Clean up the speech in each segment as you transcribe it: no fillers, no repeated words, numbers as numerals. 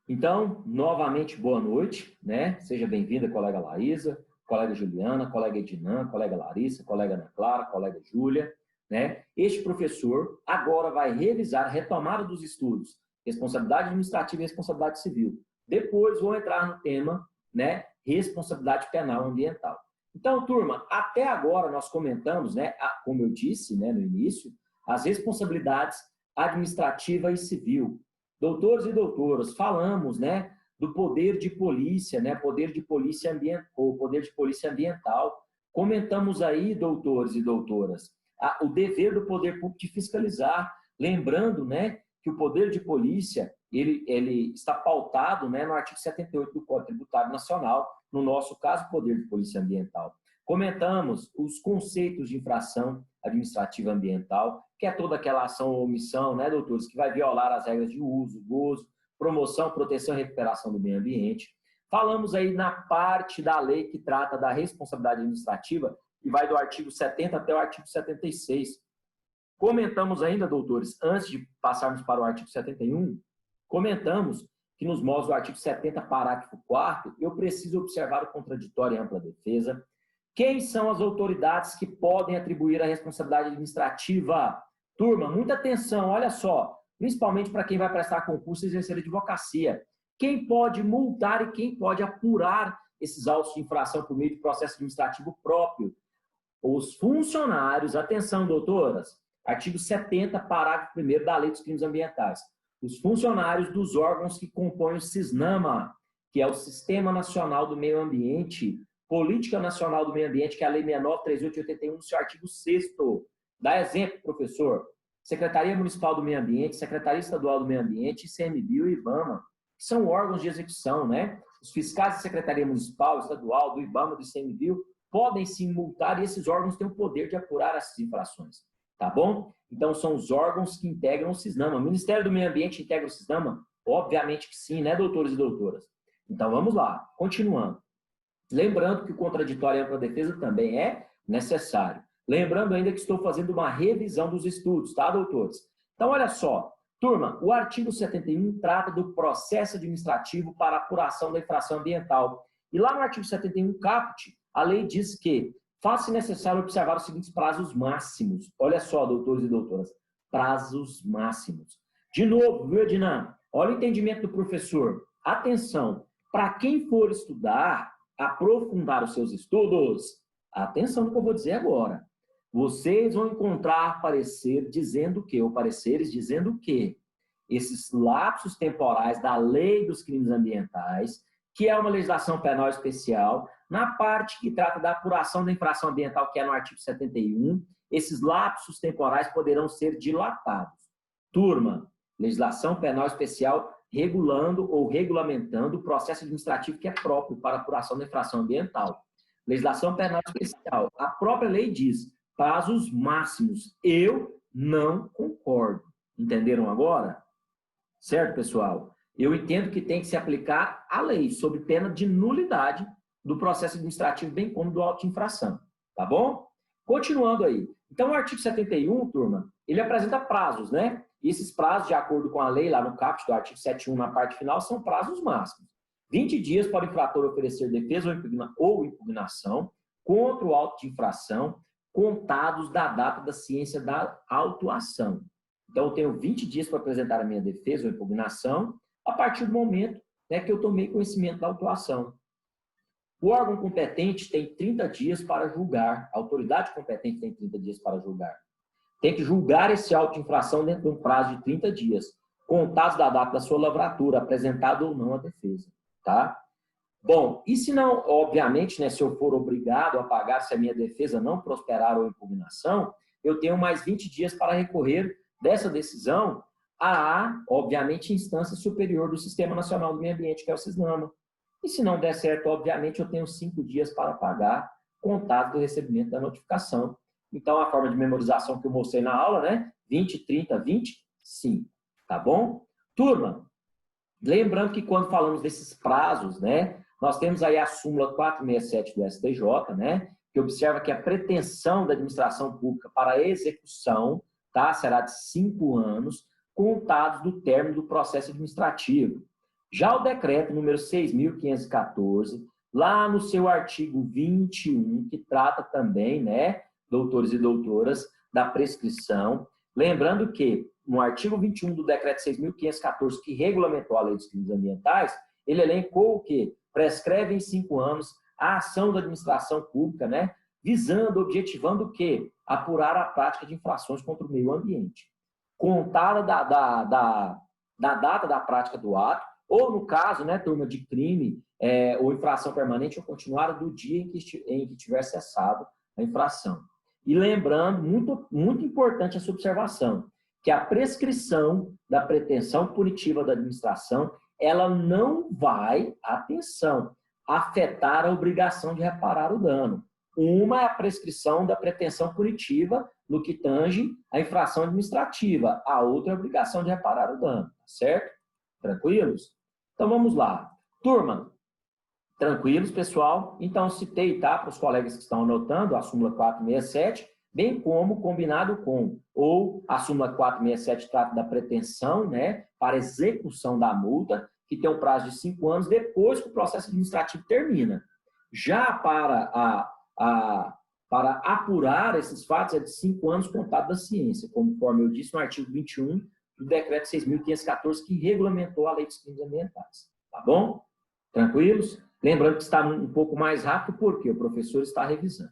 Então, novamente, boa noite, né? Seja bem-vinda, colega Laísa, colega Juliana, colega Edinã, colega Larissa, colega Ana Clara, colega Júlia, né? Este professor agora vai revisar a retomada dos estudos, responsabilidade administrativa e responsabilidade civil. Depois vou entrar no tema, né? Responsabilidade penal ambiental. Então, turma, até agora nós comentamos, né? Como eu disse, né, no início, as responsabilidades administrativa e civil. Doutores e doutoras, falamos, né, do poder de polícia, né, poder de polícia ambiental. Comentamos aí, doutores e doutoras, o dever do poder público de fiscalizar, lembrando, né, que o poder de polícia, ele está pautado, né, no artigo 78 do Código Tributário Nacional, no nosso caso, poder de polícia ambiental. Comentamos os conceitos de infração administrativa ambiental, que é toda aquela ação ou omissão, né, doutores, que vai violar as regras de uso, gozo, promoção, proteção e recuperação do meio ambiente. Falamos aí na parte da lei que trata da responsabilidade administrativa, que vai do artigo 70 até o artigo 76. Comentamos ainda, doutores, antes de passarmos para o artigo 71, comentamos que nos moldes do artigo 70, parágrafo 4º, eu preciso observar o contraditório e ampla defesa. Quem são as autoridades que podem atribuir a responsabilidade administrativa? Turma, muita atenção, olha só, principalmente para quem vai prestar concurso e exercer advocacia. Quem pode multar e quem pode apurar esses autos de infração por meio de processo administrativo próprio? Os funcionários, atenção, doutoras, artigo 70, parágrafo 1º da Lei dos Crimes Ambientais. Os funcionários dos órgãos que compõem o SISNAMA, que é o Sistema Nacional do Meio Ambiente, Política Nacional do Meio Ambiente, que é a Lei 69.3881, no seu artigo 6º. Dá exemplo, professor. Secretaria Municipal do Meio Ambiente, Secretaria Estadual do Meio Ambiente, ICMBio e IBAMA, que são órgãos de execução, né? Os fiscais da Secretaria Municipal, Estadual, do IBAMA, do ICMBio, podem sim multar e esses órgãos têm o poder de apurar essas infrações, tá bom? Então, são os órgãos que integram o SISNAMA. O Ministério do Meio Ambiente integra o SISNAMA? Obviamente que sim, né, doutores e doutoras? Então, vamos lá, continuando. Lembrando que o contraditório e ampla defesa também é necessário. Lembrando ainda que estou fazendo uma revisão dos estudos, tá, doutores? Então, olha só. Turma, o artigo 71 trata do processo administrativo para apuração da infração ambiental. E lá no artigo 71, caput, a lei diz que faz-se necessário observar os seguintes prazos máximos. Olha só, doutores e doutoras, prazos máximos. De novo, viu, Edinã? Olha o entendimento do professor. Atenção, para quem for estudar, aprofundar os seus estudos, atenção no que eu vou dizer agora. Vocês vão encontrar parecer dizendo que, ou pareceres dizendo que esses lapsos temporais da Lei dos Crimes Ambientais, que é uma legislação penal especial, na parte que trata da apuração da infração ambiental, que é no artigo 71, esses lapsos temporais poderão ser dilatados. Turma, legislação penal especial regulando ou regulamentando o processo administrativo que é próprio para apuração da infração ambiental. Legislação penal especial. A própria lei diz prazos máximos. Eu não concordo. Entenderam agora? Certo, pessoal? Eu entendo que tem que se aplicar a lei, sob pena de nulidade do processo administrativo, bem como do auto de infração. Tá bom? Continuando aí. Então, o artigo 71, turma, ele apresenta prazos, né? E esses prazos, de acordo com a lei, lá no caput do artigo 71, na parte final, são prazos máximos. 20 dias para o infrator oferecer defesa ou impugnação contra o auto de infração, contados da data da ciência da autuação. Então, eu tenho 20 dias para apresentar a minha defesa ou impugnação, a partir do momento, né, que eu tomei conhecimento da autuação. O órgão competente tem 30 dias para julgar, a autoridade competente tem 30 dias para julgar. Tem que julgar esse auto de infração dentro de um prazo de 30 dias, contados da data da sua lavratura, apresentada ou não a defesa. Tá? Bom, e se não, obviamente, né, se eu for obrigado a pagar se a minha defesa não prosperar ou impugnação, eu tenho mais 20 dias para recorrer dessa decisão à, obviamente, instância superior do Sistema Nacional do Meio Ambiente, que é o SISNAMA. E se não der certo, obviamente, eu tenho 5 dias para pagar, contado do recebimento da notificação. Então, a forma de memorização que eu mostrei na aula, né? 20, 30, 20, 5. Tá bom? Turma, lembrando que quando falamos desses prazos, né? Nós temos aí a súmula 467 do STJ, né? Que observa que a pretensão da administração pública para a execução, tá? Será de 5 anos, contados do término do processo administrativo. Já o decreto número 6.514, lá no seu artigo 21, que trata também, né, doutores e doutoras, da prescrição, lembrando que no artigo 21 do decreto 6.514, que regulamentou a lei dos crimes ambientais, ele elencou o quê? Prescreve em 5 anos a ação da administração pública, né, visando, objetivando o quê? Apurar a prática de infrações contra o meio ambiente. Contada da data da prática do ato, ou no caso, né, turma, de crime ou infração permanente, ou continuada do dia em que tiver cessado a infração. E lembrando, muito importante essa observação, que a prescrição da pretensão punitiva da administração, ela não vai, atenção, afetar a obrigação de reparar o dano. Uma é a prescrição da pretensão punitiva no que tange a infração administrativa, a outra é a obrigação de reparar o dano, certo? Tranquilos? Então vamos lá. Turma, tranquilos, pessoal? Então citei, tá, para os colegas que estão anotando, a súmula 467, bem como combinado com, ou a súmula 467 trata da pretensão, né, para execução da multa, que tem um prazo de 5 anos depois que o processo administrativo termina. Já para apurar esses fatos é de 5 anos contado da ciência, conforme eu disse no artigo 21 do decreto 6.514, que regulamentou a lei dos crimes ambientais. Tá bom? Tranquilos? Lembrando que está um pouco mais rápido, porque o professor está revisando.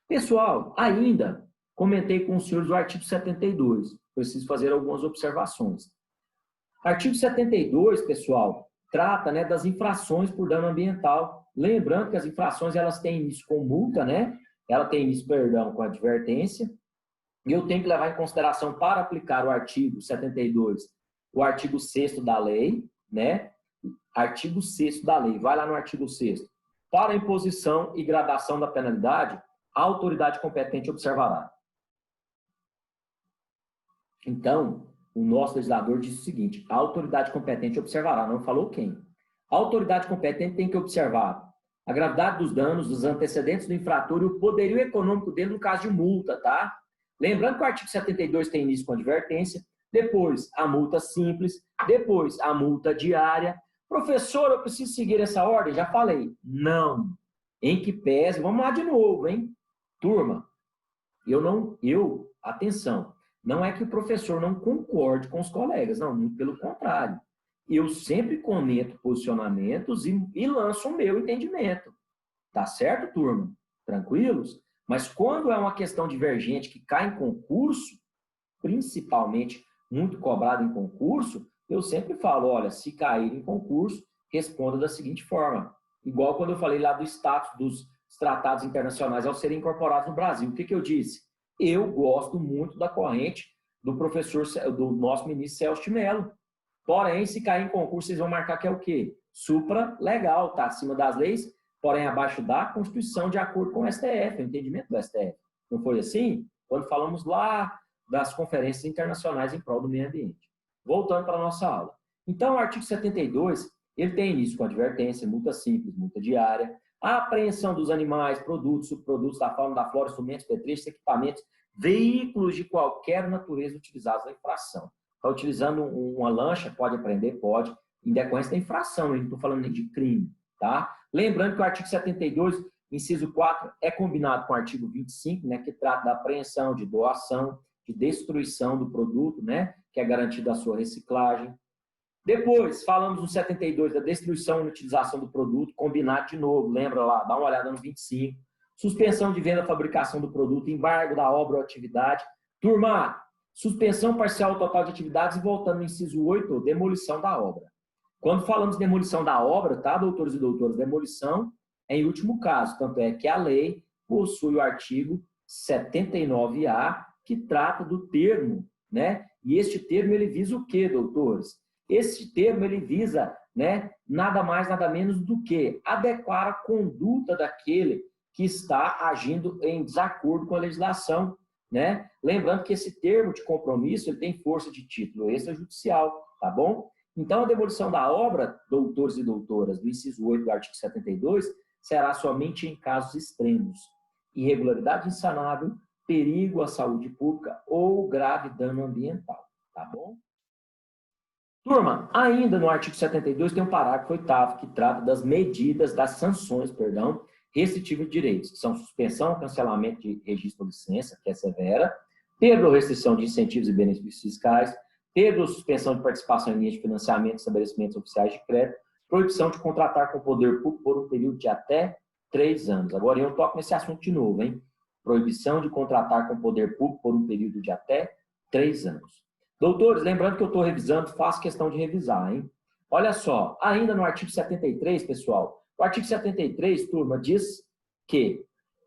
Pessoal, ainda comentei com os senhores o artigo 72. Preciso fazer algumas observações. Artigo 72, pessoal, trata, né, das infrações por dano ambiental. Lembrando que as infrações elas têm início com multa, né? Ela tem início, perdão, com advertência. E eu tenho que levar em consideração, para aplicar o artigo 72, o artigo 6º da lei, né? Artigo 6º da lei, vai lá no artigo 6º. Para a imposição e gradação da penalidade, a autoridade competente observará. Então, o nosso legislador diz o seguinte: a autoridade competente observará, não falou quem. A autoridade competente tem que observar a gravidade dos danos, os antecedentes do infrator e o poderio econômico dele no caso de multa, tá? Lembrando que o artigo 72 tem início com advertência, depois a multa simples, depois a multa diária. Professor, eu preciso seguir essa ordem? Já falei. Não. Em que pese, vamos lá de novo, hein? Turma, atenção, não é que o professor não concorde com os colegas, não, muito pelo contrário. Eu sempre comento posicionamentos e lanço o meu entendimento. Tá certo, turma? Tranquilos? Mas quando é uma questão divergente que cai em concurso, principalmente muito cobrado em concurso, eu sempre falo, olha, se cair em concurso, responda da seguinte forma. Igual quando eu falei lá do status dos tratados internacionais ao serem incorporados no Brasil. O que eu disse? Eu gosto muito da corrente do professor, do nosso ministro Celso de Mello. Porém, se cair em concurso, vocês vão marcar que é o quê? Supra legal, tá acima das leis, porém abaixo da Constituição, de acordo com o STF, o entendimento do STF. Não foi assim? Quando falamos lá das conferências internacionais em prol do meio ambiente. Voltando para a nossa aula. Então, o artigo 72, ele tem início com advertência, multa simples, multa diária, a apreensão dos animais, produtos, subprodutos da fauna, da flora, instrumentos, petrechos, equipamentos, veículos de qualquer natureza utilizados na infração. Está utilizando uma lancha, pode apreender? Pode, em decorrência da infração, não estou falando nem de crime, tá? Lembrando que o artigo 72, inciso 4, é combinado com o artigo 25, né, que trata da apreensão, de doação, de destruição do produto, né, que é garantida a sua reciclagem. Depois, falamos no 72 da destruição e utilização do produto, combinado de novo, lembra lá, dá uma olhada no 25. Suspensão de venda, fabricação do produto, embargo da obra ou atividade. Turma, suspensão parcial ou total de atividades e voltando no inciso 8, demolição da obra. Quando falamos de demolição da obra, tá, doutores e doutoras, demolição é em último caso, tanto é que a lei possui o artigo 79A, que trata do termo, né? E este termo, ele visa o quê, doutores? Esse termo, ele visa, né, nada mais, nada menos do que adequar a conduta daquele que está agindo em desacordo com a legislação, né? Lembrando que esse termo de compromisso, ele tem força de título extrajudicial, tá bom? Então, a demolição da obra, doutores e doutoras, do inciso 8 do artigo 72, será somente em casos extremos, irregularidade insanável, perigo à saúde pública ou grave dano ambiental, tá bom? Turma, ainda no artigo 72 tem um parágrafo 8º que trata das medidas, das sanções, perdão, restritivas de direitos, que são suspensão, cancelamento de registro ou licença, que é severa, perda ou restrição de incentivos e benefícios fiscais, perda ou suspensão de participação em linhas de financiamento de estabelecimentos oficiais de crédito, proibição de contratar com o poder público por um período de até 3 anos. Agora eu toco nesse assunto de novo, hein? Proibição de contratar com o poder público por um período de até 3 anos. Doutores, lembrando que eu estou revisando, faço questão de revisar, hein? Olha só, ainda no artigo 73, pessoal, o artigo 73, turma, diz que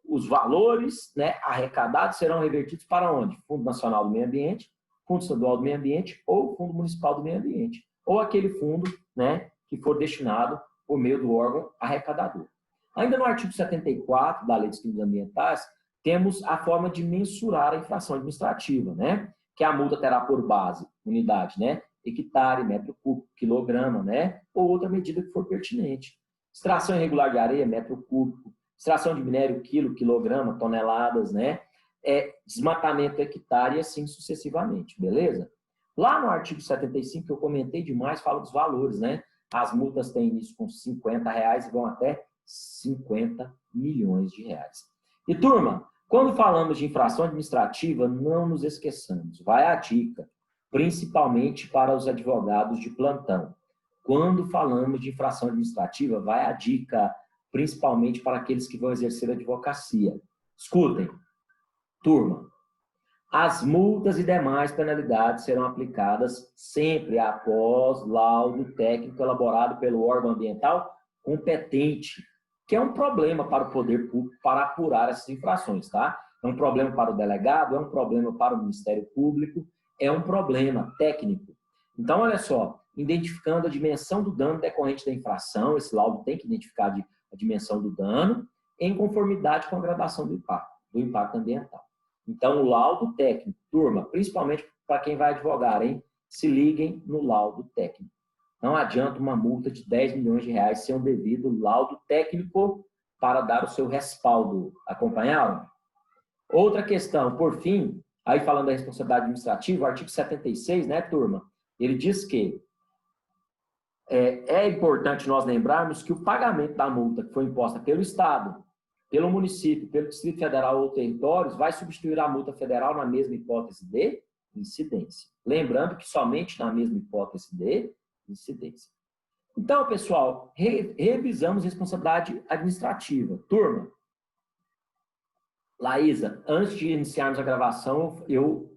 os valores, né, arrecadados serão revertidos para onde? Fundo Nacional do Meio Ambiente, Fundo Estadual do Meio Ambiente ou Fundo Municipal do Meio Ambiente, ou aquele fundo, né, que for destinado por meio do órgão arrecadador. Ainda no artigo 74 da Lei de Crimes Ambientais, temos a forma de mensurar a infração administrativa, né? Que a multa terá por base, unidade, né? Hectare, metro cúbico, quilograma, né? Ou outra medida que for pertinente. Extração irregular de areia, metro cúbico. Extração de minério, quilo, quilograma, toneladas, né? Desmatamento, hectare e assim sucessivamente, beleza? Lá no artigo 75, que eu comentei demais, fala dos valores, né? As multas têm início com R$50 e vão até 50 milhões de reais. E, turma, quando falamos de infração administrativa, não nos esqueçamos, vai a dica, principalmente para os advogados de plantão. Quando falamos de infração administrativa, vai a dica, principalmente para aqueles que vão exercer advocacia. Escutem, turma, as multas e demais penalidades serão aplicadas sempre após laudo técnico elaborado pelo órgão ambiental competente, que é um problema para o poder público para apurar essas infrações, tá? É um problema para o delegado, é um problema para o Ministério Público, é um problema técnico. Então, olha só, identificando a dimensão do dano decorrente da infração, esse laudo tem que identificar a dimensão do dano, em conformidade com a gradação do impacto ambiental. Então, o laudo técnico, turma, principalmente para quem vai advogar, hein? Se liguem no laudo técnico. Não adianta uma multa de 10 milhões de reais sem um devido laudo técnico para dar o seu respaldo. Acompanharam? Outra questão, por fim, aí falando da responsabilidade administrativa, o artigo 76, né, turma? Ele diz que é importante nós lembrarmos que o pagamento da multa que foi imposta pelo Estado, pelo município, pelo Distrito Federal ou territórios, vai substituir a multa federal na mesma hipótese de incidência. Lembrando que somente na mesma hipótese de incidência. Então, pessoal, revisamos responsabilidade administrativa. Turma, Laísa, antes de iniciarmos a gravação, eu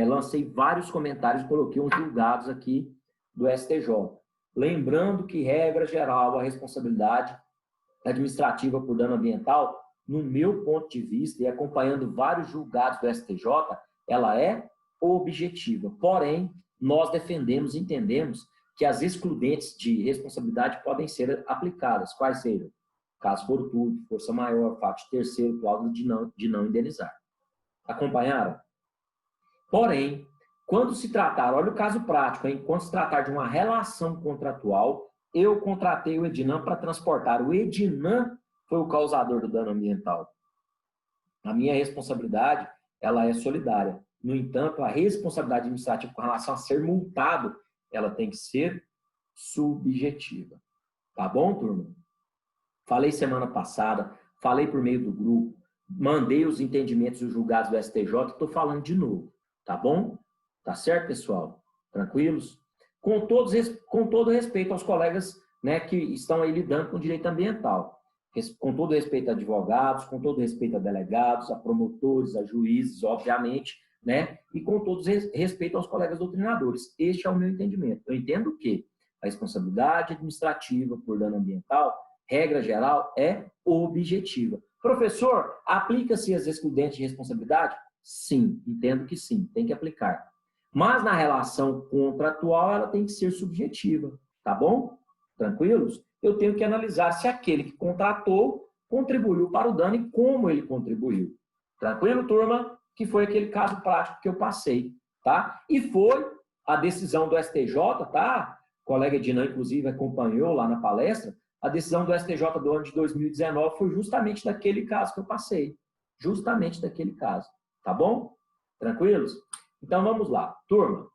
lancei vários comentários, coloquei uns julgados aqui do STJ. Lembrando que, regra geral, a responsabilidade administrativa por dano ambiental, no meu ponto de vista, e acompanhando vários julgados do STJ, ela é objetiva. Porém, nós defendemos, entendemos que as excludentes de responsabilidade podem ser aplicadas. Quais sejam? Caso fortuito, força maior, fato de terceiro, cláusula de não indenizar. Acompanharam? Porém, quando se tratar, olha o caso prático, hein? Quando se tratar de uma relação contratual, eu contratei o Edinam para transportar. O Edinam foi o causador do dano ambiental. A minha responsabilidade, ela é solidária. No entanto, a responsabilidade administrativa com relação a ser multado, ela tem que ser subjetiva. Tá bom, turma? Falei semana passada, falei por meio do grupo, mandei os entendimentos e os julgados do STJ, estou falando de novo. Tá bom? Tá certo, pessoal? Tranquilos? Com todo respeito aos colegas, né, que estão aí lidando com direito ambiental. Com todo respeito a advogados, com todo respeito a delegados, a promotores, a juízes, obviamente, né? E com todo respeito aos colegas doutrinadores. Este é o meu entendimento. Eu entendo que a responsabilidade administrativa por dano ambiental, regra geral, é objetiva. Professor, aplica-se as excludentes de responsabilidade? Sim, entendo que sim, tem que aplicar. Mas na relação contratual, ela tem que ser subjetiva, tá bom? Tranquilos? Eu tenho que analisar se aquele que contratou contribuiu para o dano e como ele contribuiu. Tranquilo, turma? Que foi aquele caso prático que eu passei, tá? E foi a decisão do STJ, tá? O colega Edinam, inclusive, acompanhou lá na palestra. A decisão do STJ do ano de 2019 foi justamente daquele caso que eu passei. Justamente daquele caso. Tá bom? Tranquilos? Então, vamos lá. Turma,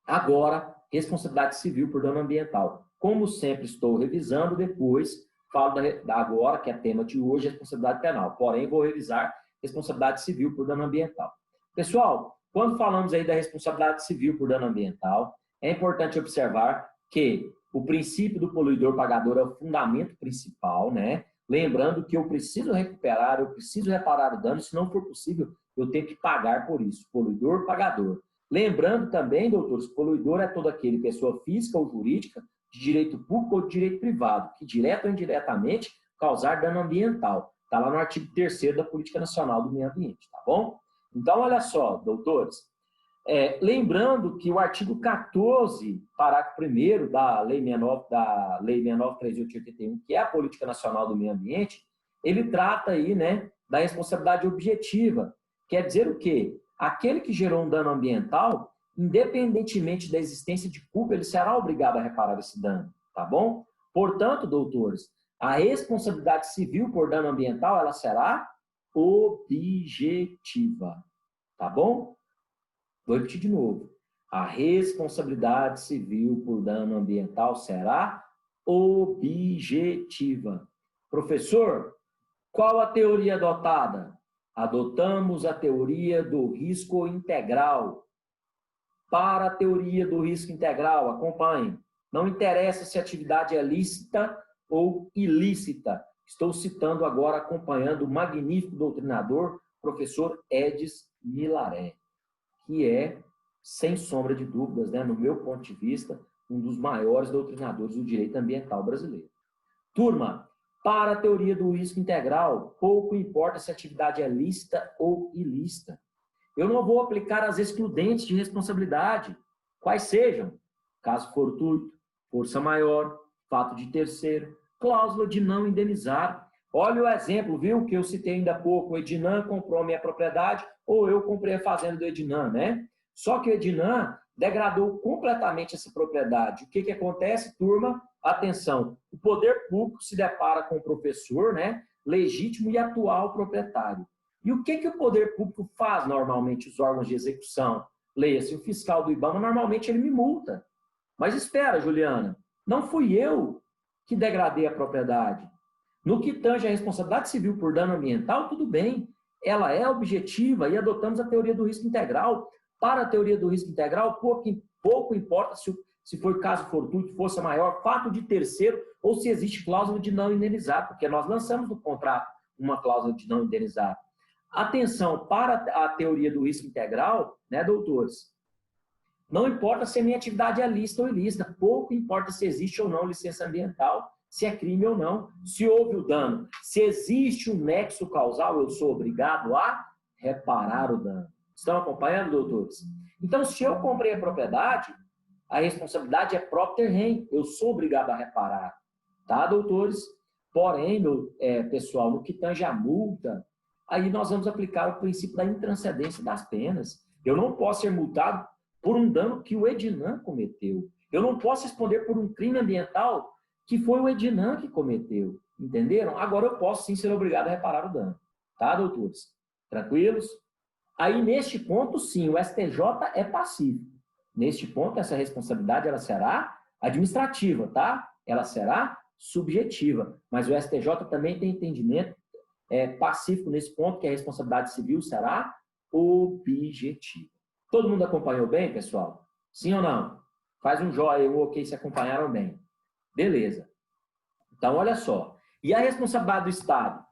agora responsabilidade civil por dano ambiental. Como sempre estou revisando, depois falo agora, que é tema de hoje, responsabilidade penal. Porém, vou revisar responsabilidade civil por dano ambiental. Pessoal, quando falamos aí da responsabilidade civil por dano ambiental, é importante observar que o princípio do poluidor pagador é o fundamento principal, né? Lembrando que eu preciso recuperar, eu preciso reparar o dano, se não for possível, eu tenho que pagar por isso, poluidor pagador. Lembrando também, doutores, poluidor é todo aquele, pessoa física ou jurídica, de direito público ou de direito privado, que direto ou indiretamente causar dano ambiental. Está lá no artigo 3º da Política Nacional do Meio Ambiente, tá bom? Então, olha só, doutores, lembrando que o artigo 14, parágrafo 1º da Lei 69.381, que é a Política Nacional do Meio Ambiente, ele trata aí, né, da responsabilidade objetiva. Quer dizer o quê? Aquele que gerou um dano ambiental, independentemente da existência de culpa, ele será obrigado a reparar esse dano, tá bom? Portanto, doutores, a responsabilidade civil por dano ambiental, ela será objetiva, tá bom? Vou repetir de novo. A responsabilidade civil por dano ambiental será objetiva. Professor, qual a teoria adotada? Adotamos a teoria do risco integral. Para a teoria do risco integral, acompanhe. Não interessa se a atividade é lícita ou ilícita. Estou citando agora, acompanhando o magnífico doutrinador, professor Edis Milaré, que é, sem sombra de dúvidas, né, no meu ponto de vista, um dos maiores doutrinadores do direito ambiental brasileiro. Turma, para a teoria do risco integral, pouco importa se a atividade é lícita ou ilícita. Eu não vou aplicar as excludentes de responsabilidade, quais sejam: caso fortuito, força maior, fato de terceiro, cláusula de não indenizar. Olha o exemplo, viu, que eu citei ainda há pouco: o Edinã comprou a minha propriedade ou eu comprei a fazenda do Edinã, né? Só que o Edinã degradou completamente essa propriedade. O que que acontece, turma? Atenção, o poder público se depara com o professor, né, legítimo e atual proprietário. E o que que o poder público faz normalmente, os órgãos de execução? Leia-se, o fiscal do IBAMA, normalmente ele me multa. Mas espera, Juliana, não fui eu que degradei a propriedade. No que tange a responsabilidade civil por dano ambiental, tudo bem, ela é objetiva e adotamos a teoria do risco integral. Para a teoria do risco integral, pouco importa se for caso fortuito, força maior, fato de terceiro, ou se existe cláusula de não indenizar, porque nós lançamos no contrato uma cláusula de não indenizar. Atenção, para a teoria do risco integral, né, doutores? Não importa se a minha atividade é lícita ou ilícita, pouco importa se existe ou não licença ambiental, se é crime ou não, se houve o dano. Se existe um nexo causal, eu sou obrigado a reparar o dano. Estão acompanhando, doutores? Então, se eu comprei a propriedade, a responsabilidade é propter rem, eu sou obrigado a reparar. Tá, doutores? Porém, pessoal, no que tange a multa, aí nós vamos aplicar o princípio da intranscendência das penas. Eu não posso ser multado por um dano que o Edinã cometeu. Eu não posso responder por um crime ambiental que foi o Edinã que cometeu. Entenderam? Agora eu posso sim ser obrigado a reparar o dano. Tá, doutores? Tranquilos? Aí, neste ponto, sim, o STJ é passivo. Neste ponto, essa responsabilidade ela será administrativa, tá? Ela será subjetiva. Mas o STJ também tem entendimento pacífico nesse ponto, que a responsabilidade civil será objetiva. Todo mundo acompanhou bem, pessoal? Sim ou não? Faz um joinha, um ok se acompanharam bem. Beleza. Então, olha só. E a responsabilidade do Estado?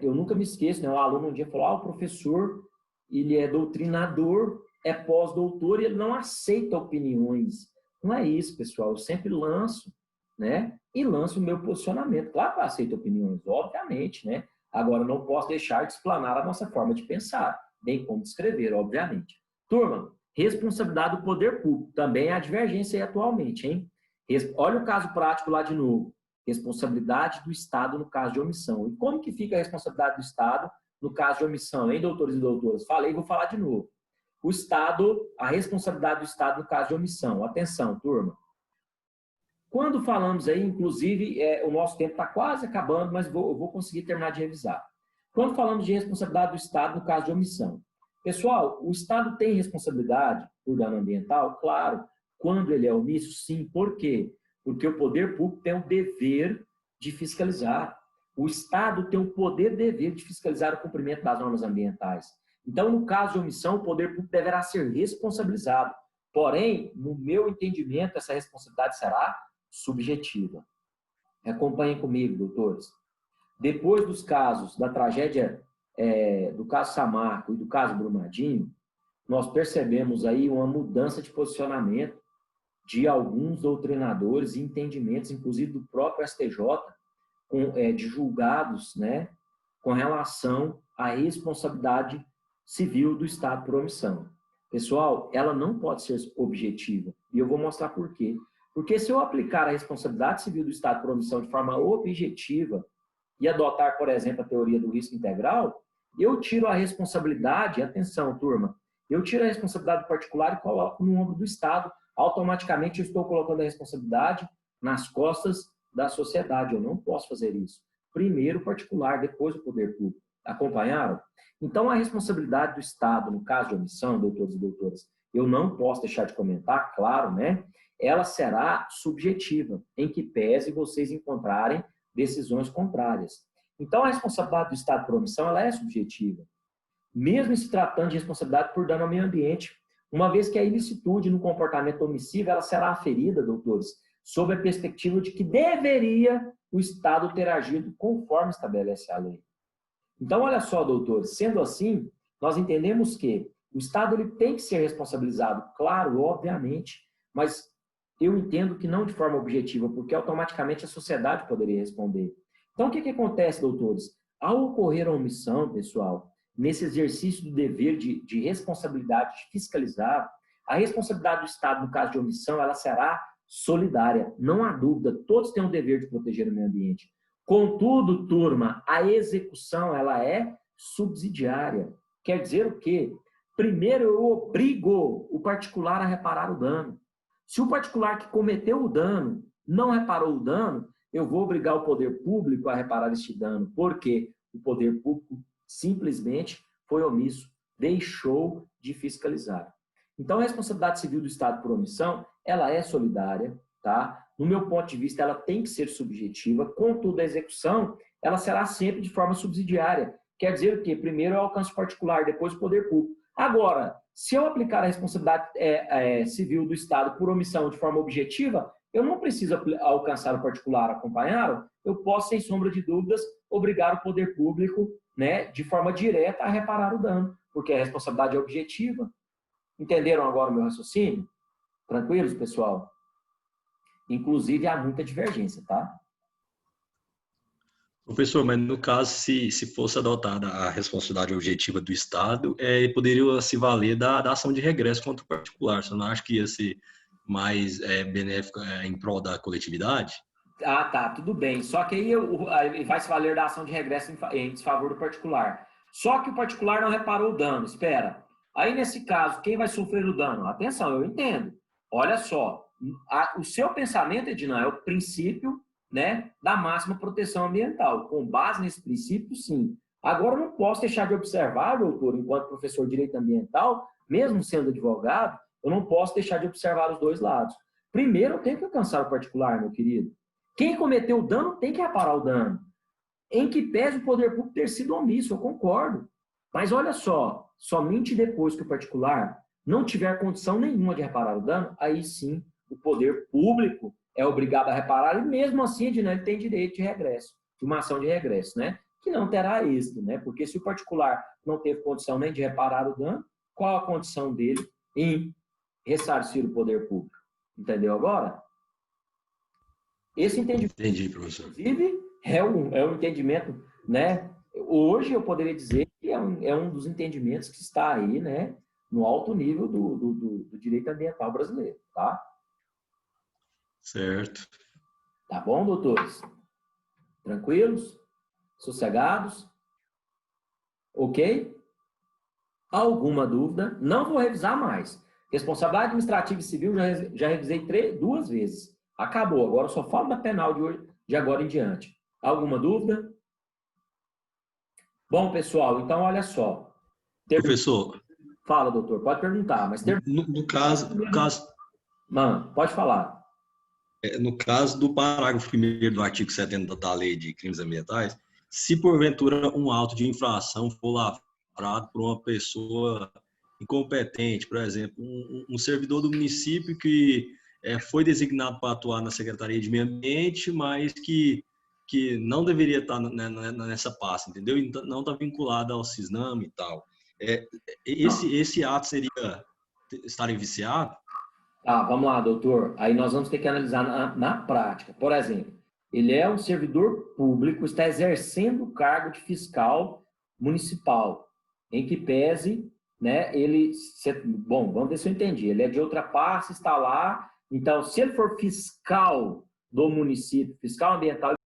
Eu nunca me esqueço, né? Um aluno um dia falou, o professor, ele é doutrinador, é pós-doutor e ele não aceita opiniões. Não é isso, pessoal. Eu sempre lanço, né? E lanço o meu posicionamento. Claro que eu aceito opiniões, obviamente, né? Agora, eu não posso deixar de explanar a nossa forma de pensar, bem como de escrever, obviamente. Turma, responsabilidade do poder público. Também há divergência aí atualmente, hein? Olha o caso prático lá de novo. Responsabilidade do Estado no caso de omissão. E como que fica a responsabilidade do Estado no caso de omissão, hein, doutores e doutoras? Falei e vou falar de novo. O Estado, a responsabilidade do Estado no caso de omissão. Atenção, turma. Quando falamos aí, inclusive, o nosso tempo está quase acabando, mas eu vou conseguir terminar de revisar. Quando falamos de responsabilidade do Estado no caso de omissão. Pessoal, o Estado tem responsabilidade por dano ambiental? Claro. quando ele é omisso? Sim. Por quê? Porque o poder público tem o dever de fiscalizar. O Estado tem o poder e dever de fiscalizar o cumprimento das normas ambientais. Então, no caso de omissão, o poder público deverá ser responsabilizado. Porém, no meu entendimento, essa responsabilidade será subjetiva. Acompanhem comigo, doutores. Depois dos casos da tragédia, do caso Samarco e do caso Brumadinho, nós percebemos aí uma mudança de posicionamento de alguns doutrinadores e entendimentos, inclusive do próprio STJ, de julgados, né, com relação à responsabilidade civil do Estado por omissão. Pessoal, ela não pode ser objetiva, e eu vou mostrar por quê. Porque se eu aplicar a responsabilidade civil do Estado por omissão de forma objetiva e adotar, por exemplo, a teoria do risco integral, eu tiro a responsabilidade, atenção, turma, eu tiro a responsabilidade particular e coloco no ombro do Estado. Automaticamente eu estou colocando a responsabilidade nas costas da sociedade. Eu não posso fazer isso. Primeiro o particular, depois o poder público. Acompanharam? Então, a responsabilidade do Estado, no caso de omissão, doutores e doutoras, eu não posso deixar de comentar, claro, né? Ela será subjetiva, em que pese vocês encontrarem decisões contrárias. Então, a responsabilidade do Estado por omissão, ela é subjetiva. Mesmo se tratando de responsabilidade por dano ao meio ambiente, uma vez que a ilicitude no comportamento omissivo, ela será aferida, doutores, sob a perspectiva de que deveria o Estado ter agido conforme estabelece a lei. Então, olha só, doutores, sendo assim, nós entendemos que o Estado ele tem que ser responsabilizado, claro, obviamente, mas eu entendo que não de forma objetiva, porque automaticamente a sociedade poderia responder. Então, o que acontece, doutores? Ao ocorrer a omissão, pessoal, nesse exercício do dever de responsabilidade de fiscalizar, a responsabilidade do Estado, no caso de omissão, ela será solidária, não há dúvida, todos têm o dever de proteger o meio ambiente. Contudo, turma, a execução, ela é subsidiária. Quer dizer o quê? Primeiro, eu obrigo o particular a reparar o dano. Se o particular que cometeu o dano não reparou o dano, eu vou obrigar o poder público a reparar este dano. Por quê? O poder público simplesmente foi omisso, deixou de fiscalizar. Então, a responsabilidade civil do Estado por omissão, ela é solidária, tá? No meu ponto de vista, ela tem que ser subjetiva, contudo, a execução, ela será sempre de forma subsidiária. Quer dizer o quê? Primeiro é o alcance particular, depois o poder público. Agora, se eu aplicar a responsabilidade civil do Estado por omissão de forma objetiva, eu não preciso alcançar o particular, acompanharam? Eu posso, sem sombra de dúvidas, obrigar o poder público, né, de forma direta a reparar o dano, porque a responsabilidade é objetiva. Entenderam agora o meu raciocínio? Tranquilos, pessoal? Inclusive, há muita divergência, tá? Professor, mas no caso, se fosse adotada a responsabilidade objetiva do Estado, poderia se valer da ação de regresso contra o particular. Você não acha que ia ser mais benéfico em prol da coletividade? Ah, tá, tudo bem. Só que aí vai se valer da ação de regresso em desfavor do particular. Só que o particular não reparou o dano. Espera. Aí, nesse caso, quem vai sofrer o dano? Atenção, eu entendo. Olha só, o seu pensamento, Ednan, é o princípio, né, da máxima proteção ambiental. Com base nesse princípio, sim. Agora, eu não posso deixar de observar, doutor, enquanto professor de direito ambiental, mesmo sendo advogado, eu não posso deixar de observar os dois lados. Primeiro, eu tenho que alcançar o particular, meu querido. Quem cometeu o dano tem que reparar o dano. Em que pese o poder público ter sido omisso, eu concordo. Mas olha só, somente depois que o particular não tiver condição nenhuma de reparar o dano, aí sim o poder público é obrigado a reparar, e mesmo assim ele tem direito de regresso, de uma ação de regresso, né? Que não terá êxito, né? Porque se o particular não teve condição nem de reparar o dano, qual a condição dele em ressarcir o poder público? Entendeu agora? Esse entendimento, entendi, professor, inclusive, é um entendimento, né? Hoje eu poderia dizer que é um dos entendimentos que está aí, né, no alto nível do direito ambiental brasileiro, tá? Certo. Tá bom, doutores? Tranquilos? Sossegados? Ok? Alguma dúvida? Não vou revisar mais. Responsabilidade administrativa e civil já revisei 2 vezes. Acabou. Agora só falo da penal de agora em diante. Alguma dúvida? Bom, pessoal, então olha só. Professor, Fala, doutor, pode perguntar, mas no caso, Mano, pode falar. No caso do parágrafo 1º do artigo 70 da Lei de Crimes Ambientais, se porventura um auto de infração for lavrado por uma pessoa incompetente, por exemplo, um servidor do município que foi designado para atuar na Secretaria de Meio Ambiente, mas que não deveria estar nessa pasta, entendeu? Então, não está vinculado ao CISNAM e tal. Esse ato estaria viciado? Tá, vamos lá, doutor. Aí nós vamos ter que analisar na prática. Por exemplo, ele é um servidor público, está exercendo o cargo de fiscal municipal, em que pese, né, bom, vamos ver se eu entendi. Ele é de outra pasta, está lá. Então, se ele for fiscal do município, fiscal ambiental,